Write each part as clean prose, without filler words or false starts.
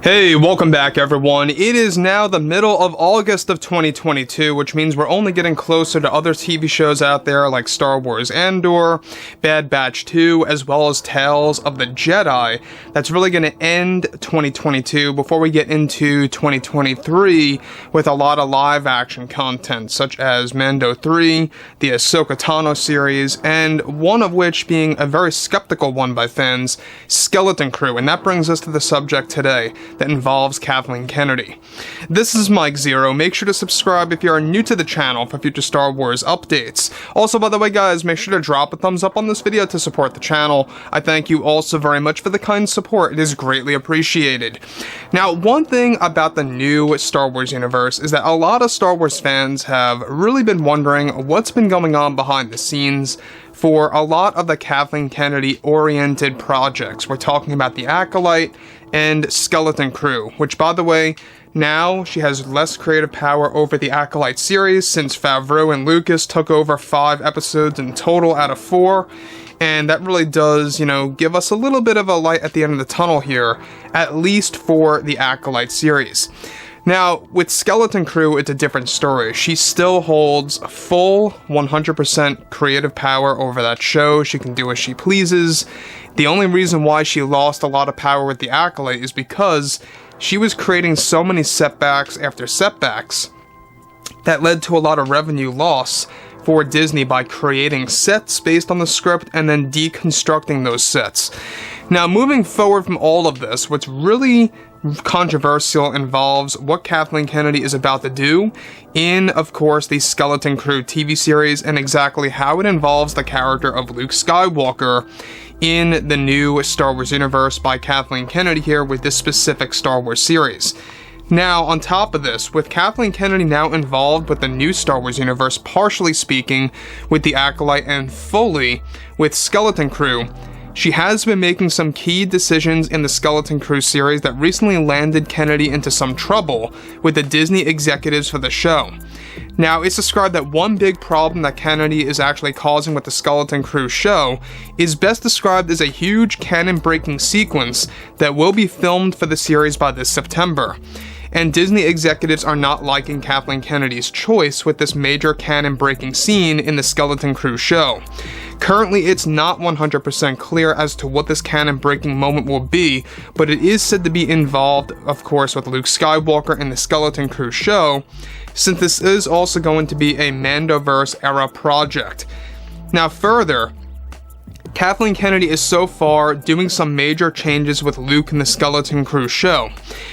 Hey, welcome back everyone. It is now the middle of August of 2022, which means we're only getting closer to other TV shows out there like Star Wars Andor, Bad Batch 2, as well as Tales of the Jedi. That's really going to end 2022 before we get into 2023 with a lot of live action content, such as Mando 3, the Ahsoka Tano series, and one of which being a very skeptical one by fans, Skeleton Crew, and that brings us to the subject today that involves Kathleen Kennedy. This is Mike Zero. Make sure to subscribe if you are new to the channel for future Star Wars updates. Also, by the way guys, make sure to drop a thumbs up on this video to support the channel. I thank you also very much for the kind support. It is greatly appreciated. Now, one thing about the new Star Wars universe is that a lot of Star Wars fans have really been wondering what's been going on behind the scenes for a lot of the Kathleen Kennedy oriented projects. We're talking about the Acolyte and Skeleton Crew, which by the way, now she has less creative power over the Acolyte series since Favreau and Lucas took over 5 episodes in total out of 4. And that really does, give us a little bit of a light at the end of the tunnel here, at least for the Acolyte series. Now, with Skeleton Crew, it's a different story. She still holds full 100% creative power over that show. She can do as she pleases. The only reason why she lost a lot of power with the Acolyte is because she was creating so many setbacks after setbacks that led to a lot of revenue loss for Disney by creating sets based on the script and then deconstructing those sets. Now, moving forward from all of this, what's really controversial involves what Kathleen Kennedy is about to do in, of course, the Skeleton Crew TV series and exactly how it involves the character of Luke Skywalker in the new Star Wars universe by Kathleen Kennedy here with this specific Star Wars series. Now, on top of this, with Kathleen Kennedy now involved with the new Star Wars universe, partially speaking with the Acolyte and fully with Skeleton Crew, she has been making some key decisions in the Skeleton Crew series that recently landed Kennedy into some trouble with the Disney executives for the show. Now, it's described that one big problem that Kennedy is actually causing with the Skeleton Crew show is best described as a huge canon-breaking sequence that will be filmed for the series by this September. And Disney executives are not liking Kathleen Kennedy's choice with this major canon-breaking scene in the Skeleton Crew show. Currently, it's not 100% clear as to what this canon-breaking moment will be, but it is said to be involved, of course, with Luke Skywalker in the Skeleton Crew show, since this is also going to be a Mandoverse-era project. Now further, Kathleen Kennedy is so far doing some major changes with Luke in the Skeleton Crew show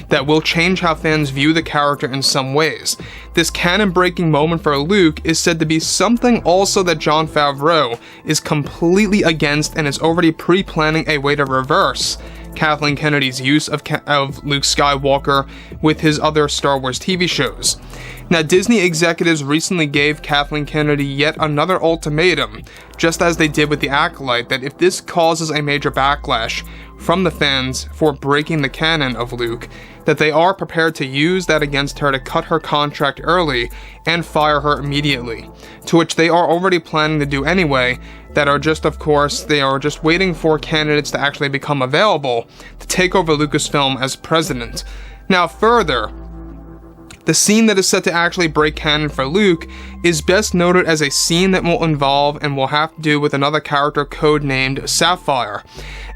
that will change how fans view the character in some ways. This canon-breaking moment for Luke is said to be something also that Jon Favreau is completely against and is already pre-planning a way to reverse Kathleen Kennedy's use of Luke Skywalker with his other Star Wars TV shows. Now, Disney executives recently gave Kathleen Kennedy yet another ultimatum, just as they did with the Acolyte, that if this causes a major backlash from the fans for breaking the canon of Luke, that they are prepared to use that against her to cut her contract early and fire her immediately, to which they are already planning to do anyway, that are just, of course, they are just waiting for candidates to actually become available to take over Lucasfilm as president. Now further, the scene that is set to actually break canon for Luke is best noted as a scene that will involve and will have to do with another character codenamed Sapphire.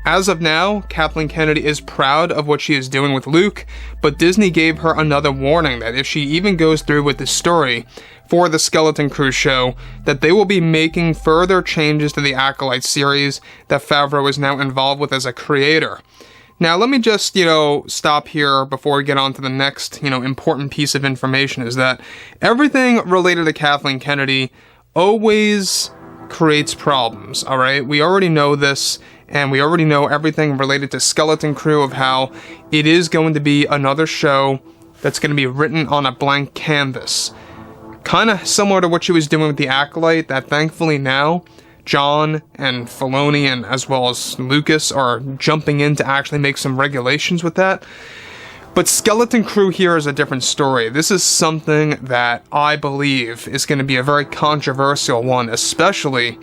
As of now, Kathleen Kennedy is proud of what she is doing with Luke, but Disney gave her another warning that if she even goes through with this story for the Skeleton Crew show, that they will be making further changes to the Acolyte series that Favreau is now involved with as a creator. Now, let me just, stop here before we get on to the next, important piece of information, is that everything related to Kathleen Kennedy always creates problems, alright? We already know this, and we already know everything related to Skeleton Crew of how it is going to be another show that's going to be written on a blank canvas. Kind of similar to what she was doing with the Acolyte, that thankfully now John and Filoni and as well as Lucas are jumping in to actually make some regulations with that. But Skeleton Crew here is a different story. This is something that I believe is going to be a very controversial one, especially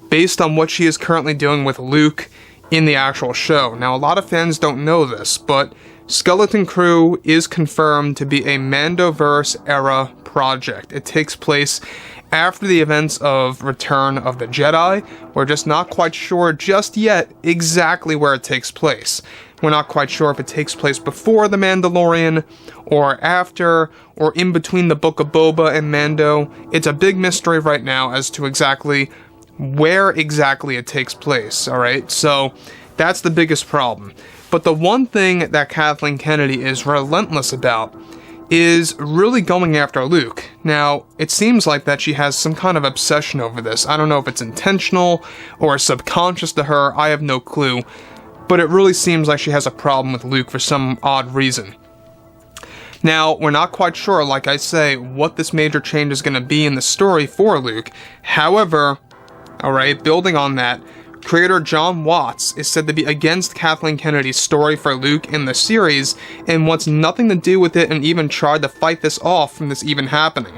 based on what she is currently doing with Luke in the actual show. Now, a lot of fans don't know this, but Skeleton Crew is confirmed to be a Mandoverse era project. It takes place after the events of Return of the Jedi. We're just not quite sure just yet exactly where it takes place. We're not quite sure if it takes place before The Mandalorian, or after, or in between the Book of Boba and Mando. It's a big mystery right now as to exactly where exactly it takes place, alright? So, that's the biggest problem. But the one thing that Kathleen Kennedy is relentless about is really going after Luke. Now, it seems like that she has some kind of obsession over this. I don't know if it's intentional or subconscious to her, I have no clue. But it really seems like she has a problem with Luke for some odd reason. Now, we're not quite sure, like I say, what this major change is going to be in the story for Luke. However, alright, building on that, creator John Watts is said to be against Kathleen Kennedy's story for Luke in the series and wants nothing to do with it, and even tried to fight this off from this even happening.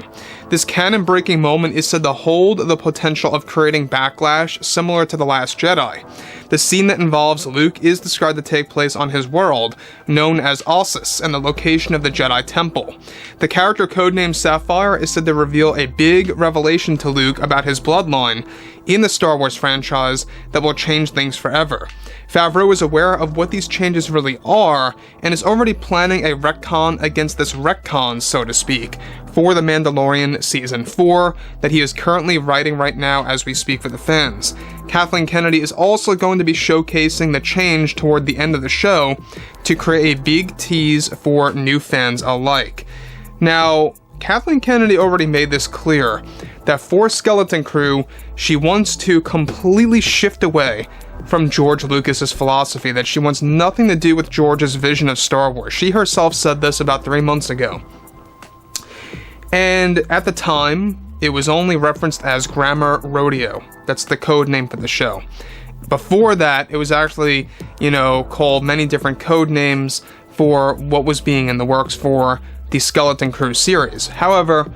This canon-breaking moment is said to hold the potential of creating backlash similar to The Last Jedi. The scene that involves Luke is described to take place on his world, known as Ossus, and the location of the Jedi Temple. The character codenamed Sapphire is said to reveal a big revelation to Luke about his bloodline in the Star Wars franchise that will change things forever. Favreau is aware of what these changes really are, and is already planning a retcon against this retcon, so to speak, for The Mandalorian Season 4 that he is currently writing right now as we speak for the fans. Kathleen Kennedy is also going to be showcasing the change toward the end of the show to create a big tease for new fans alike. Now, Kathleen Kennedy already made this clear that for Skeleton Crew, she wants to completely shift away from George Lucas's philosophy, that she wants nothing to do with George's vision of Star Wars. She herself said this about 3 months ago. And at the time, it was only referenced as Grammar Rodeo. That's the code name for the show. Before that, it was actually, called many different code names for what was being in the works for the Skeleton Crew series. However,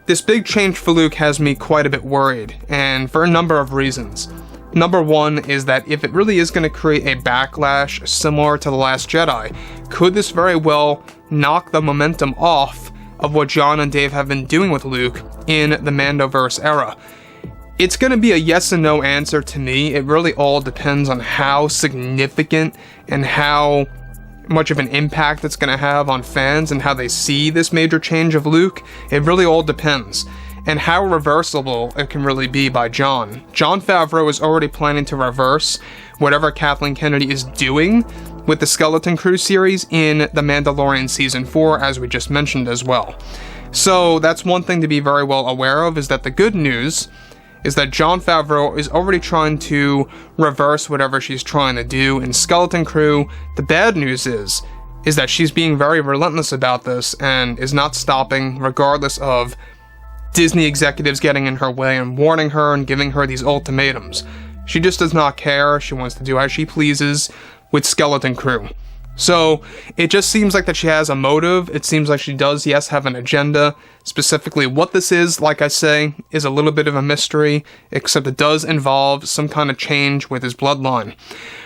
this big change for Luke has me quite a bit worried, and for a number of reasons. Number one is that if it really is going to create a backlash similar to The Last Jedi, could this very well knock the momentum off of what John and Dave have been doing with Luke in the Mandoverse era? It's going to be a yes and no answer to me. It really all depends on how significant and how much of an impact it's going to have on fans and how they see this major change of Luke. It really all depends. And how reversible it can really be by Jon. Jon Favreau is already planning to reverse whatever Kathleen Kennedy is doing with the Skeleton Crew series in The Mandalorian Season 4, as we just mentioned as well. So that's one thing to be very well aware of, is that the good news is that Jon Favreau is already trying to reverse whatever she's trying to do in Skeleton Crew. The bad news is that she's being very relentless about this and is not stopping, regardless of Disney executives getting in her way and warning her and giving her these ultimatums. She just does not care. She wants to do as she pleases with Skeleton Crew. So, it just seems like that she has a motive. It seems like she does, yes, have an agenda. Specifically, what this is, like I say, is a little bit of a mystery, except it does involve some kind of change with his bloodline.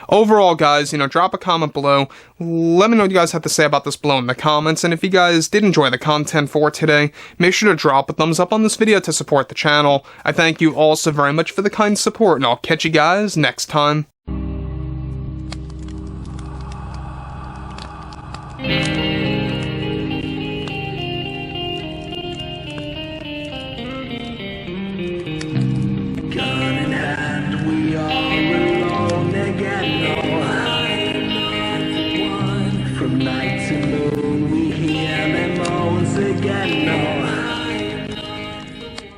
Overall, guys, drop a comment below. Let me know what you guys have to say about this below in the comments, and if you guys did enjoy the content for today, make sure to drop a thumbs up on this video to support the channel. I thank you all so very much for the kind support, and I'll catch you guys next time. From night to morning.